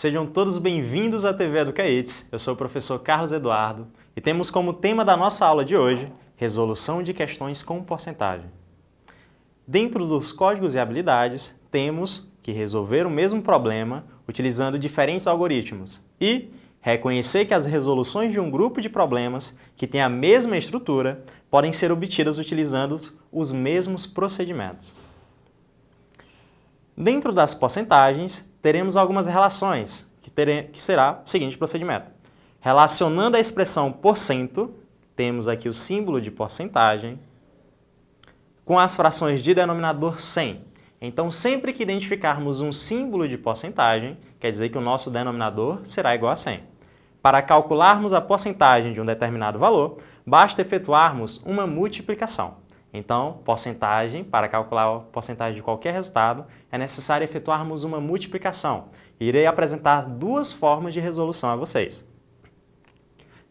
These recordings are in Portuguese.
Sejam todos bem-vindos à TV Educaetes. Eu sou o professor Carlos Eduardo e temos como tema da nossa aula de hoje resolução de questões com porcentagem. Dentro dos códigos e habilidades, temos que resolver o mesmo problema utilizando diferentes algoritmos e reconhecer que as resoluções de um grupo de problemas que tem a mesma estrutura podem ser obtidas utilizando os mesmos procedimentos. Dentro das porcentagens, teremos algumas relações, que será o seguinte procedimento. Relacionando a expressão porcento, temos aqui o símbolo de porcentagem, com as frações de denominador 100. Então, sempre que identificarmos um símbolo de porcentagem, quer dizer que o nosso denominador será igual a 100. Para calcularmos a porcentagem de um determinado valor, basta efetuarmos uma multiplicação. Então, para calcular a porcentagem de qualquer resultado, é necessário efetuarmos uma multiplicação. Irei apresentar duas formas de resolução a vocês.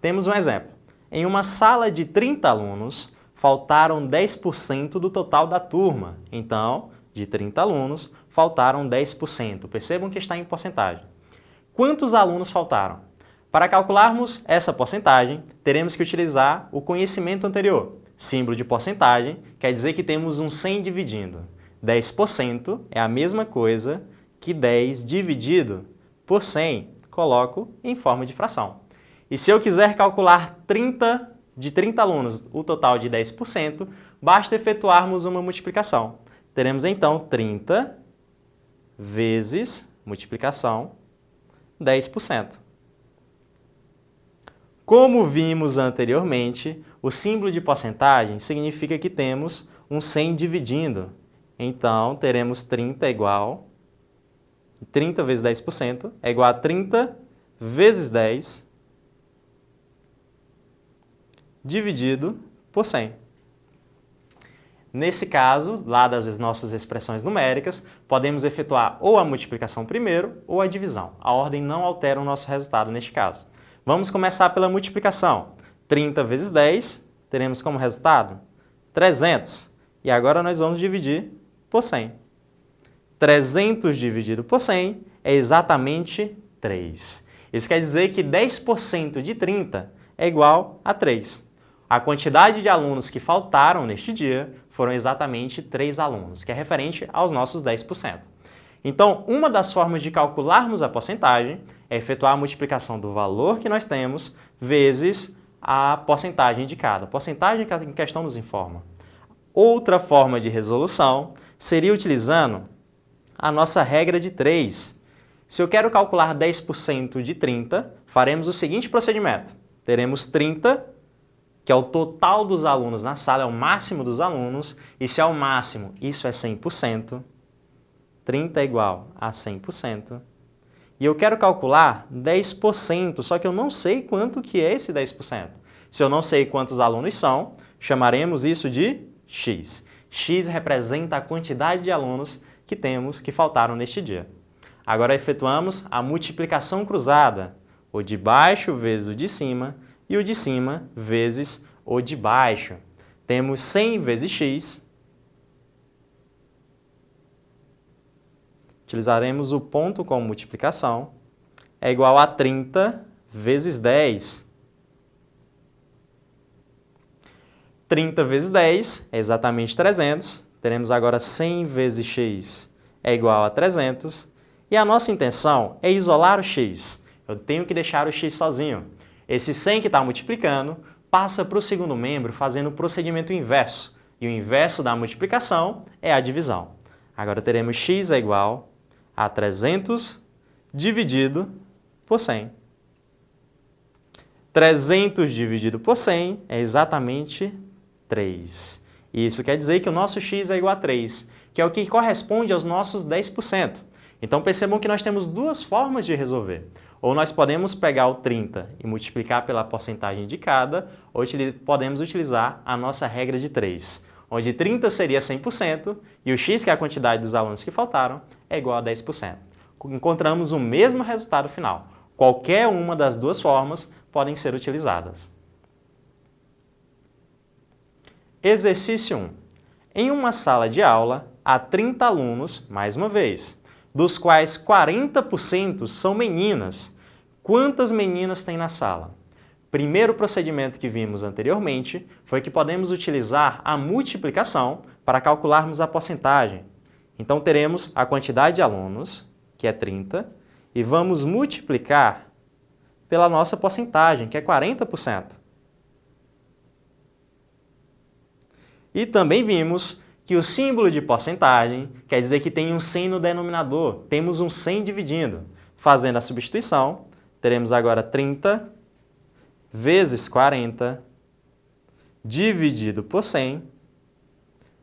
Temos um exemplo. Em uma sala de 30 alunos, faltaram 10% do total da turma. Então, de 30 alunos, faltaram 10%. Percebam que está em porcentagem. Quantos alunos faltaram? Para calcularmos essa porcentagem, teremos que utilizar o conhecimento anterior. Símbolo de porcentagem quer dizer que temos um 100 dividindo. 10% é a mesma coisa que 10 dividido por 100. Coloco em forma de fração. E se eu quiser calcular de 30 alunos, o total de 10%, basta efetuarmos uma multiplicação. Teremos então 30 vezes multiplicação 10%. Como vimos anteriormente, o símbolo de porcentagem significa que temos um 100 dividindo. Então, teremos 30 vezes 10% é igual a 30 vezes 10 dividido por 100. Nesse caso, lá das nossas expressões numéricas, podemos efetuar ou a multiplicação primeiro ou a divisão. A ordem não altera o nosso resultado neste caso. Vamos começar pela multiplicação. 30 vezes 10, teremos como resultado 300. E agora nós vamos dividir por 100. 300 dividido por 100 é exatamente 3. Isso quer dizer que 10% de 30 é igual a 3. A quantidade de alunos que faltaram neste dia foram exatamente 3 alunos, que é referente aos nossos 10%. Então, uma das formas de calcularmos a porcentagem é efetuar a multiplicação do valor que nós temos vezes a porcentagem indicada. A porcentagem que a questão nos informa. Outra forma de resolução seria utilizando a nossa regra de 3. Se eu quero calcular 10% de 30, faremos o seguinte procedimento. Teremos 30, que é o total dos alunos na sala, é o máximo dos alunos, e se é o máximo, isso é 100%. 30 é igual a 100%. E eu quero calcular 10%, só que eu não sei quanto que é esse 10%. Se eu não sei quantos alunos são, chamaremos isso de x. X representa a quantidade de alunos que temos que faltaram neste dia. Agora efetuamos a multiplicação cruzada. O de baixo vezes o de cima e o de cima vezes o de baixo. Temos 100 vezes x. Utilizaremos o ponto como multiplicação, é igual a 30 vezes 10. 30 vezes 10 é exatamente 300. Teremos agora 100 vezes x é igual a 300. E a nossa intenção é isolar o x. Eu tenho que deixar o x sozinho. Esse 100 que está multiplicando passa para o segundo membro fazendo o procedimento inverso. E o inverso da multiplicação é a divisão. Agora teremos x é igual a 300 dividido por 100. 300 dividido por 100 é exatamente 3. Isso quer dizer que o nosso x é igual a 3, que é o que corresponde aos nossos 10%. Então percebam que nós temos duas formas de resolver. Ou nós podemos pegar o 30 e multiplicar pela porcentagem indicada, ou podemos utilizar a nossa regra de 3, onde 30 seria 100% e o x, que é a quantidade dos alunos que faltaram, é igual a 10%. Encontramos o mesmo resultado final. Qualquer uma das duas formas podem ser utilizadas. Exercício 1. Em uma sala de aula, há 30 alunos, mais uma vez. dos quais 40% são meninas. Quantas meninas tem na sala? Primeiro procedimento que vimos anteriormente foi que podemos utilizar a multiplicação para calcularmos a porcentagem. Então, teremos a quantidade de alunos, que é 30, e vamos multiplicar pela nossa porcentagem, que é 40%. E também vimos que o símbolo de porcentagem quer dizer que tem um 100 no denominador. Temos um 100 dividindo. Fazendo a substituição, teremos agora 30 vezes 40 dividido por 100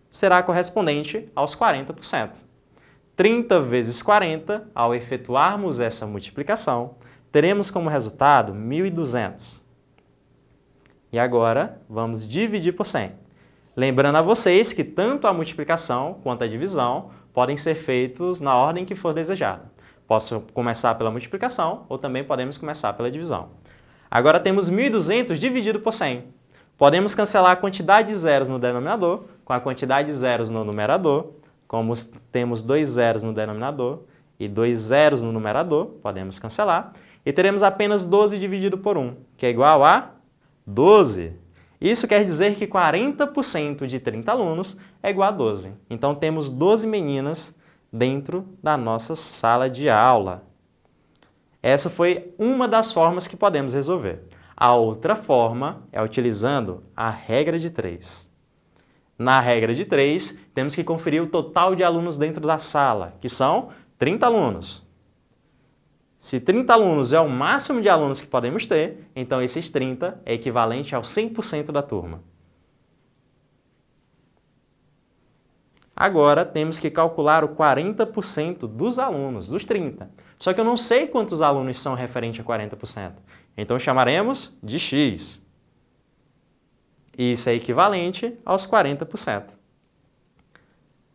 será correspondente aos 40%. 30 vezes 40, ao efetuarmos essa multiplicação, teremos como resultado 1.200. E agora, vamos dividir por 100. Lembrando a vocês que tanto a multiplicação quanto a divisão podem ser feitos na ordem que for desejada. Posso começar pela multiplicação ou também podemos começar pela divisão. Agora temos 1.200 dividido por 100. Podemos cancelar a quantidade de zeros no denominador com a quantidade de zeros no numerador. Como temos 2 zeros no denominador e 2 zeros no numerador, podemos cancelar. E teremos apenas 12 dividido por 1, que é igual a 12. Isso quer dizer que 40% de 30 alunos é igual a 12. Então, temos 12 meninas dentro da nossa sala de aula. Essa foi uma das formas que podemos resolver. A outra forma é utilizando a regra de 3. Na regra de 3, temos que conferir o total de alunos dentro da sala, que são 30 alunos. Se 30 alunos é o máximo de alunos que podemos ter, então esses 30 é equivalente ao 100% da turma. Agora, temos que calcular o 40% dos alunos, dos 30. Só que eu não sei quantos alunos são referente a 40%. Então, chamaremos de x. Isso é equivalente aos 40%.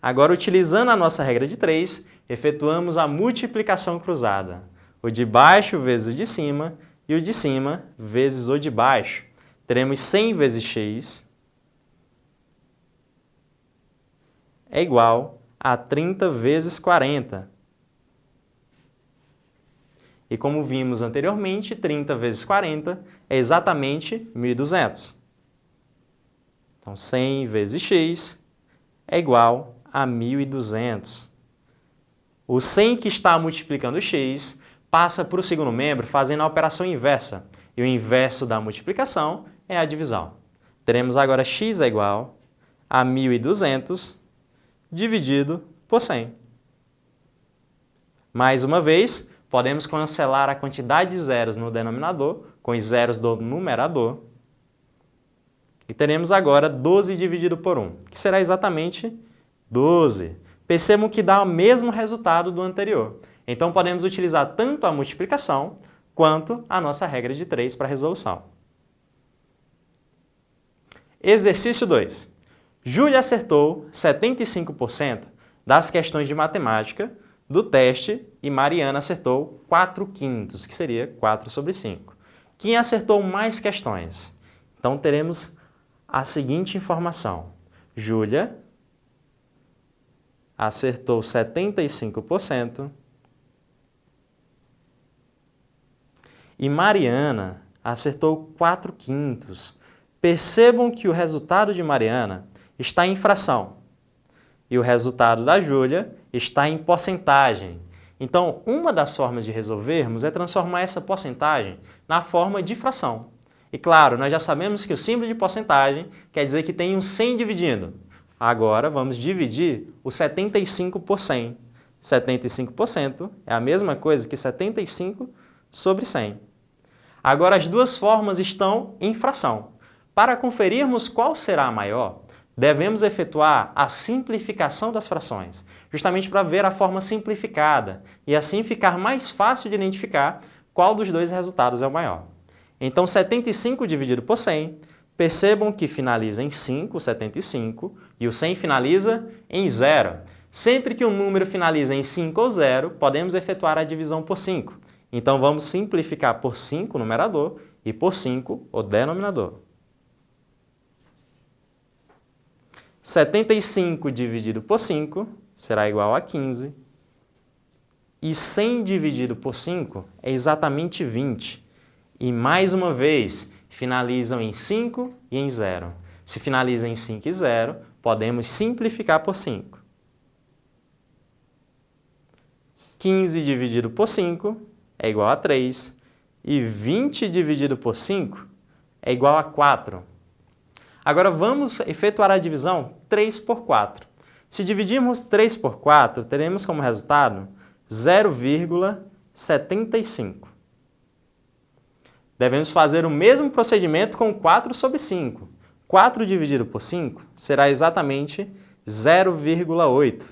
Agora, utilizando a nossa regra de 3, efetuamos a multiplicação cruzada. O de baixo vezes o de cima e o de cima vezes o de baixo. Teremos 100 vezes x é igual a 30 vezes 40. E como vimos anteriormente, 30 vezes 40 é exatamente 1.200. Então, 100 vezes x é igual a 1.200. O 100 que está multiplicando x passa para o segundo membro fazendo a operação inversa. E o inverso da multiplicação é a divisão. Teremos agora x é igual a 1.200 dividido por 100. Mais uma vez, podemos cancelar a quantidade de zeros no denominador com os zeros do numerador. E teremos agora 12 dividido por 1, que será exatamente 12. Percebam que dá o mesmo resultado do anterior. Então, podemos utilizar tanto a multiplicação quanto a nossa regra de 3 para a resolução. Exercício 2. Júlia acertou 75% das questões de matemática do teste e Mariana acertou 4/5, que seria 4 sobre 5. Quem acertou mais questões? Então, teremos a seguinte informação. Júlia acertou 75% e Mariana acertou 4/5. Percebam que o resultado de Mariana está em fração e o resultado da Júlia está em porcentagem. Então, uma das formas de resolvermos é transformar essa porcentagem na forma de fração. E claro, nós já sabemos que o símbolo de porcentagem quer dizer que tem um 100 dividindo. Agora, vamos dividir o 75 por 100. 75% é a mesma coisa que 75 sobre 100. Agora, as duas formas estão em fração. Para conferirmos qual será a maior, devemos efetuar a simplificação das frações, justamente para ver a forma simplificada e assim ficar mais fácil de identificar qual dos dois resultados é o maior. Então, 75 dividido por 100, percebam que finaliza em 5, 75, e o 100 finaliza em 0. Sempre que um número finaliza em 5 ou 0, podemos efetuar a divisão por 5. Então, vamos simplificar por 5 o numerador e por 5 o denominador. 75 dividido por 5 será igual a 15. E 100 dividido por 5 é exatamente 20. E mais uma vez, finalizam em 5 e em 0. Se finaliza em 5 e 0, podemos simplificar por 5. 15 dividido por 5 é igual a 3. E 20 dividido por 5 é igual a 4. Agora vamos efetuar a divisão 3 por 4. Se dividirmos 3 por 4, teremos como resultado 0,75. Devemos fazer o mesmo procedimento com 4 sobre 5. 4 dividido por 5 será exatamente 0,8.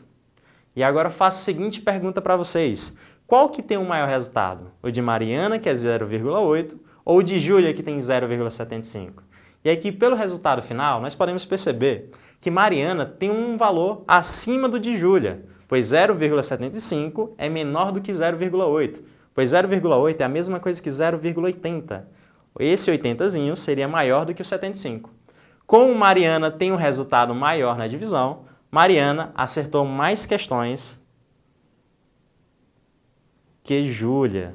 E agora faço a seguinte pergunta para vocês. Qual que tem o maior resultado? O de Mariana, que é 0,8, ou o de Júlia, que tem 0,75? E aqui, pelo resultado final, nós podemos perceber que Mariana tem um valor acima do de Júlia, pois 0,75 é menor do que 0,8, pois 0,8 é a mesma coisa que 0,80. Esse 80zinho seria maior do que o 75. Como Mariana tem um resultado maior na divisão, Mariana acertou mais questões que Júlia.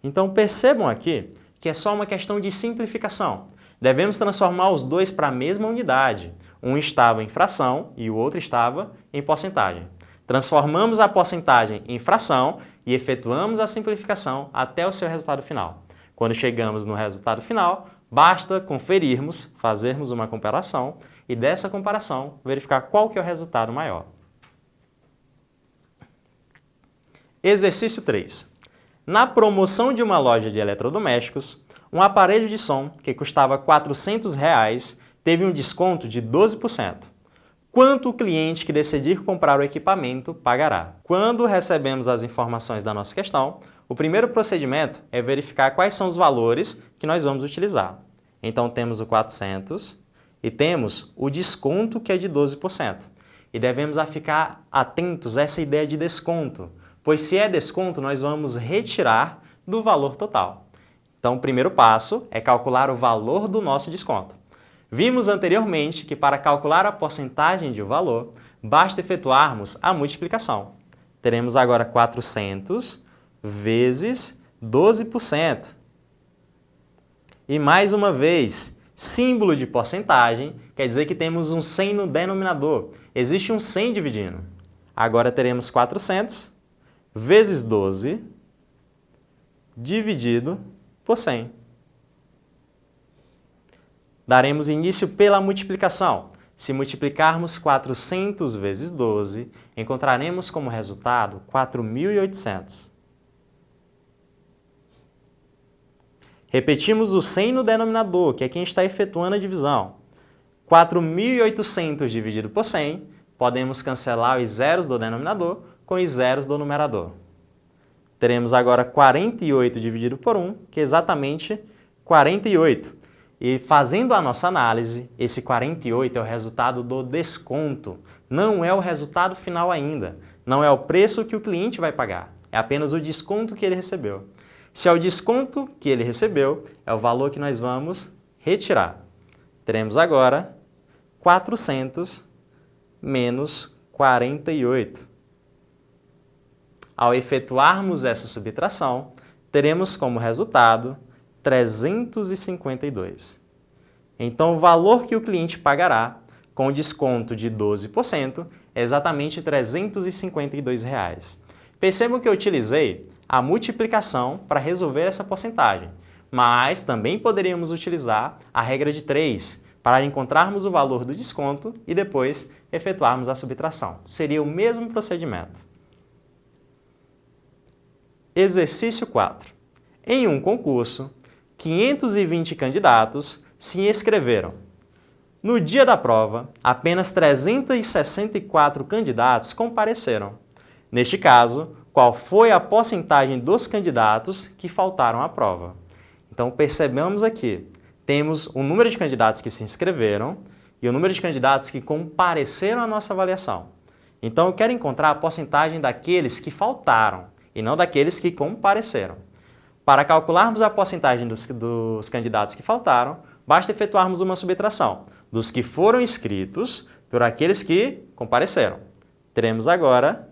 Então percebam aqui que é só uma questão de simplificação. Devemos transformar os dois para a mesma unidade. Um estava em fração e o outro estava em porcentagem. Transformamos a porcentagem em fração e efetuamos a simplificação até o seu resultado final. Quando chegamos no resultado final, basta conferirmos, fazermos uma comparação e dessa comparação verificar qual que é o resultado maior. Exercício 3. Na promoção de uma loja de eletrodomésticos, um aparelho de som que custava R$ 400 teve um desconto de 12%. Quanto o cliente que decidir comprar o equipamento pagará? Quando recebemos as informações da nossa questão, o primeiro procedimento é verificar quais são os valores que nós vamos utilizar. Então temos o 400 e temos o desconto que é de 12%. E devemos ficar atentos a essa ideia de desconto, pois se é desconto, nós vamos retirar do valor total. Então, o primeiro passo é calcular o valor do nosso desconto. Vimos anteriormente que para calcular a porcentagem de um valor, basta efetuarmos a multiplicação. Teremos agora 400 vezes 12%. E mais uma vez, símbolo de porcentagem quer dizer que temos um 100 no denominador. Existe um 100 dividindo. Agora teremos 400 vezes 12 dividido por 100. Daremos início pela multiplicação. Se multiplicarmos 400 vezes 12, encontraremos como resultado 4.800. Repetimos o 100 no denominador, que é quem está efetuando a divisão. 4.800 dividido por 100, podemos cancelar os zeros do denominador com os zeros do numerador. Teremos agora 48 dividido por 1, que é exatamente 48. E fazendo a nossa análise, esse 48 é o resultado do desconto, não é o resultado final ainda. Não é o preço que o cliente vai pagar, é apenas o desconto que ele recebeu. Se é o desconto que ele recebeu, é o valor que nós vamos retirar. Teremos agora 400 menos 48. Ao efetuarmos essa subtração, teremos como resultado 352. Então, o valor que o cliente pagará, com desconto de 12%, é exatamente R$ 352. Percebam que eu utilizei a multiplicação para resolver essa porcentagem, mas também poderíamos utilizar a regra de 3 para encontrarmos o valor do desconto e depois efetuarmos a subtração. Seria o mesmo procedimento. Exercício 4. Em um concurso, 520 candidatos se inscreveram. No dia da prova, apenas 364 candidatos compareceram. Neste caso, qual foi a porcentagem dos candidatos que faltaram à prova? Então, percebemos aqui, temos o número de candidatos que se inscreveram e o número de candidatos que compareceram à nossa avaliação. Então, eu quero encontrar a porcentagem daqueles que faltaram e não daqueles que compareceram. Para calcularmos a porcentagem dos candidatos que faltaram, basta efetuarmos uma subtração dos que foram inscritos por aqueles que compareceram. Teremos agora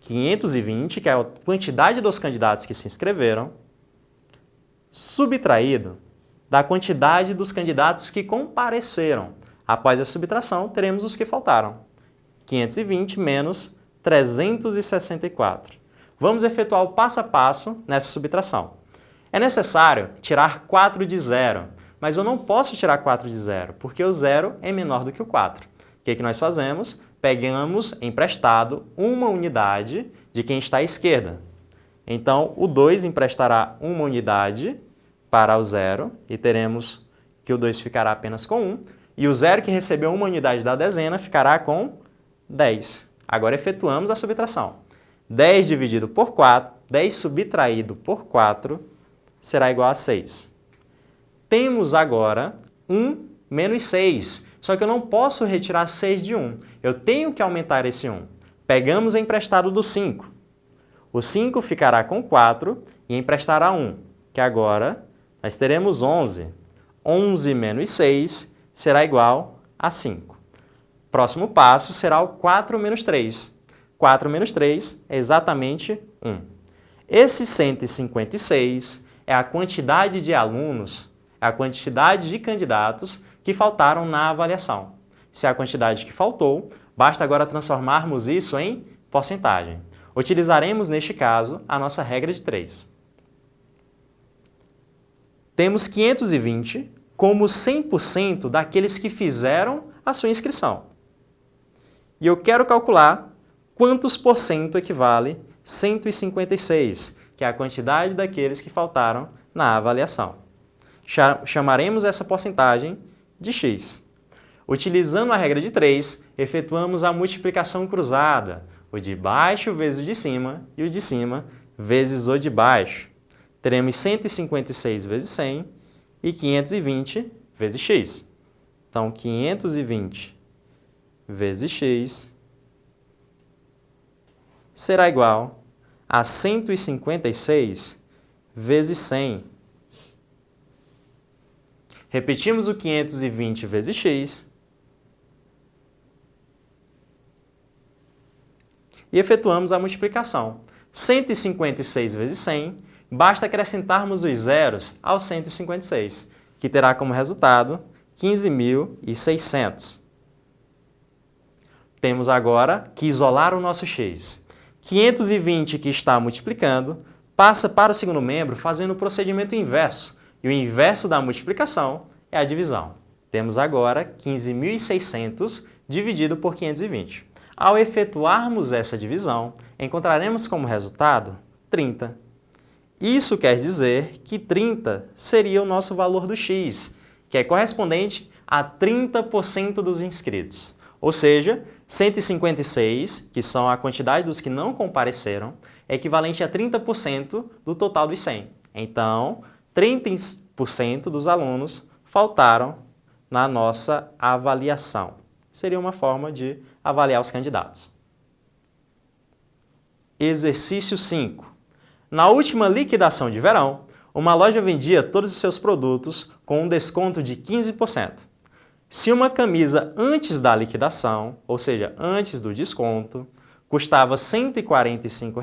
520, que é a quantidade dos candidatos que se inscreveram, subtraído da quantidade dos candidatos que compareceram. Após a subtração, teremos os que faltaram. 520 menos 364. Vamos efetuar o passo a passo nessa subtração. É necessário tirar 4 de 0, mas eu não posso tirar 4 de 0, porque o 0 é menor do que o 4. O que nós fazemos? Pegamos emprestado uma unidade de quem está à esquerda. Então, o 2 emprestará uma unidade para o 0 e teremos que o 2 ficará apenas com 1. E o 0 que recebeu uma unidade da dezena ficará com 10. Agora efetuamos a subtração. 10 dividido por 4, 10 subtraído por 4, será igual a 6. Temos agora 1 menos 6. Só que eu não posso retirar 6 de 1. Eu tenho que aumentar esse 1. Pegamos emprestado do 5. O 5 ficará com 4 e emprestará 1, que agora nós teremos 11. 11 menos 6 será igual a 5. Próximo passo será o 4 menos 3. 4 menos 3 é exatamente 1. Esse 156 é a quantidade de alunos, é a quantidade de candidatos que faltaram na avaliação. Se é a quantidade que faltou, basta agora transformarmos isso em porcentagem. Utilizaremos, neste caso, a nossa regra de 3. Temos 520 como 100% daqueles que fizeram a sua inscrição. E eu quero calcular quantos por cento equivale 156, que é a quantidade daqueles que faltaram na avaliação. Chamaremos essa porcentagem de x. Utilizando a regra de 3, efetuamos a multiplicação cruzada, o de baixo vezes o de cima e o de cima vezes o de baixo. Teremos 156 vezes 100 e 520 vezes x. Então, 520 vezes x será igual a 156 vezes 100. Repetimos o 520 vezes x e efetuamos a multiplicação. 156 vezes 100, basta acrescentarmos os zeros ao 156, que terá como resultado 15.600. Temos agora que isolar o nosso x. 520 que está multiplicando passa para o segundo membro fazendo o procedimento inverso. E o inverso da multiplicação é a divisão. Temos agora 15.600 dividido por 520. Ao efetuarmos essa divisão, encontraremos como resultado 30. Isso quer dizer que 30 seria o nosso valor do x, que é correspondente a 30% dos inscritos. Ou seja, 156, que são a quantidade dos que não compareceram, é equivalente a 30% do total dos 100. Então, 30% dos alunos faltaram na nossa avaliação. Seria uma forma de avaliar os candidatos. Exercício 5. Na última liquidação de verão, uma loja vendia todos os seus produtos com um desconto de 15%. Se uma camisa antes da liquidação, ou seja, antes do desconto, custava R$ 145,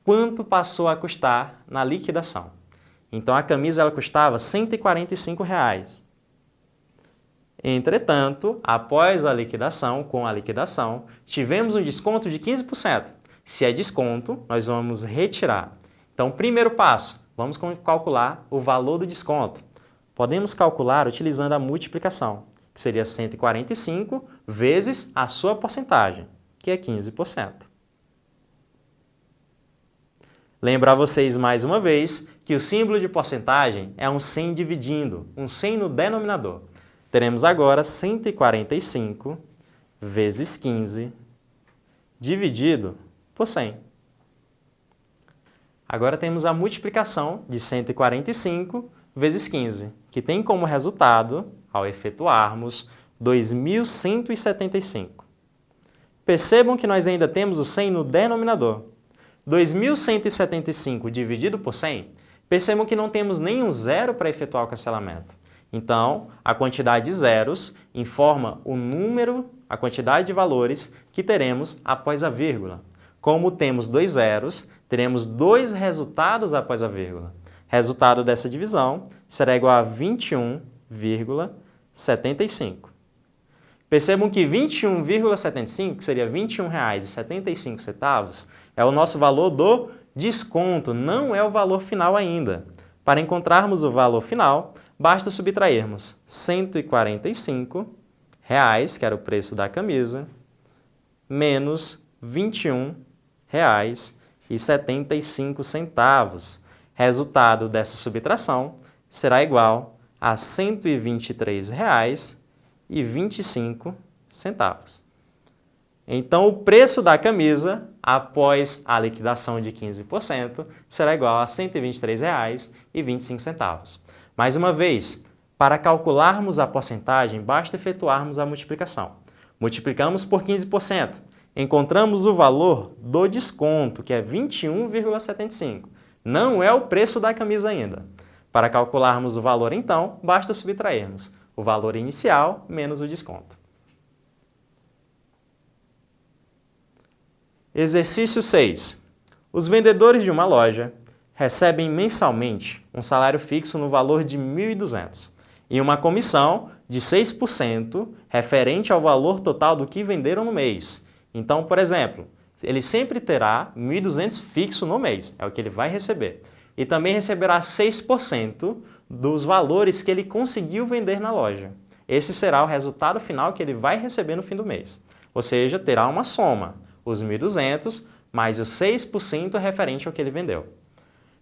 quanto passou a custar na liquidação? Então, a camisa ela custava R$ 145. Entretanto, após a liquidação, com a liquidação, tivemos um desconto de 15%. Se é desconto, nós vamos retirar. Então, primeiro passo, vamos calcular o valor do desconto. Podemos calcular utilizando a multiplicação, que seria 145 vezes a sua porcentagem, que é 15%. Lembrar vocês mais uma vez que o símbolo de porcentagem é um 100 dividindo, um 100 no denominador. Teremos agora 145 vezes 15 dividido por 100. Agora temos a multiplicação de 145 vezes 15, que tem como resultado, ao efetuarmos, 2.175. Percebam que nós ainda temos o 100 no denominador. 2.175 dividido por 100, percebam que não temos nenhum zero para efetuar o cancelamento. Então, a quantidade de zeros informa o número, a quantidade de valores que teremos após a vírgula. Como temos dois zeros, teremos dois resultados após a vírgula. Resultado dessa divisão será igual a 21,75. Percebam que 21,75, que seria R$ 21,75, é o nosso valor do desconto, não é o valor final ainda. Para encontrarmos o valor final, basta subtrairmos R$ 145, que era o preço da camisa, menos R$ 21,75. Resultado dessa subtração será igual a R$ 123,25. Então, o preço da camisa, após a liquidação de 15%, será igual a R$ 123,25. Mais uma vez, para calcularmos a porcentagem, basta efetuarmos a multiplicação. Multiplicamos por 15%. Encontramos o valor do desconto, que é 21,75. Não é o preço da camisa ainda. Para calcularmos o valor, então, basta subtrairmos o valor inicial menos o desconto. Exercício 6. Os vendedores de uma loja recebem mensalmente um salário fixo no valor de R$ 1.200 e uma comissão de 6% referente ao valor total do que venderam no mês. Então, por exemplo, ele sempre terá R$ 1.200 fixo no mês, é o que ele vai receber. E também receberá 6% dos valores que ele conseguiu vender na loja. Esse será o resultado final que ele vai receber no fim do mês. Ou seja, terá uma soma, os 1.200 mais os 6% referente ao que ele vendeu.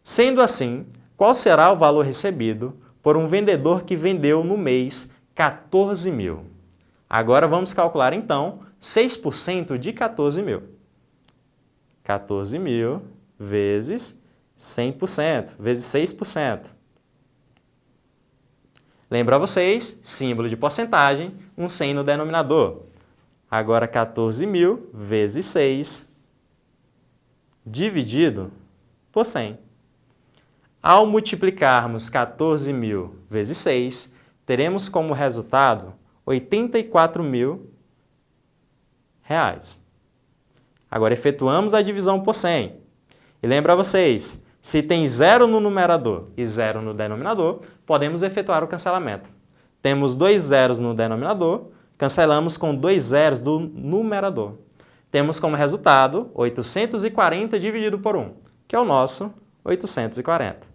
Sendo assim, qual será o valor recebido por um vendedor que vendeu no mês 14.000? Agora vamos calcular então 6% de 14.000. 14.000 vezes 100%, vezes 6%. Lembra vocês, símbolo de porcentagem, um 100 no denominador. Agora 14.000 vezes 6 dividido por 100. Ao multiplicarmos 14.000 vezes 6, teremos como resultado R$ 84.000. Agora efetuamos a divisão por 100. E lembra vocês, se tem 0 no numerador e 0 no denominador, podemos efetuar o cancelamento. Temos 2 zeros no denominador, cancelamos com 2 zeros do numerador. Temos como resultado 840 dividido por 1, que é o nosso 840.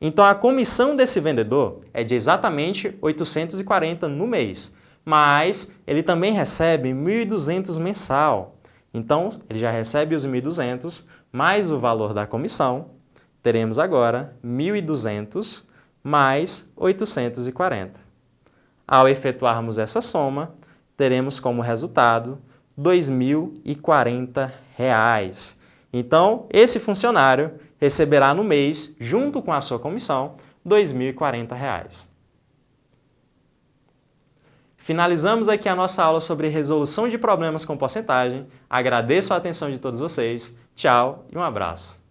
Então, a comissão desse vendedor é de exatamente 840 no mês, mas ele também recebe 1.200 mensal. Então, ele já recebe os 1.200 mais o valor da comissão. Teremos agora 1.200 mais 840. Ao efetuarmos essa soma, teremos como resultado R$ 2.040. Então, esse funcionário receberá no mês, junto com a sua comissão, R$ 2.040. Finalizamos aqui a nossa aula sobre resolução de problemas com porcentagem. Agradeço a atenção de todos vocês. Tchau e um abraço.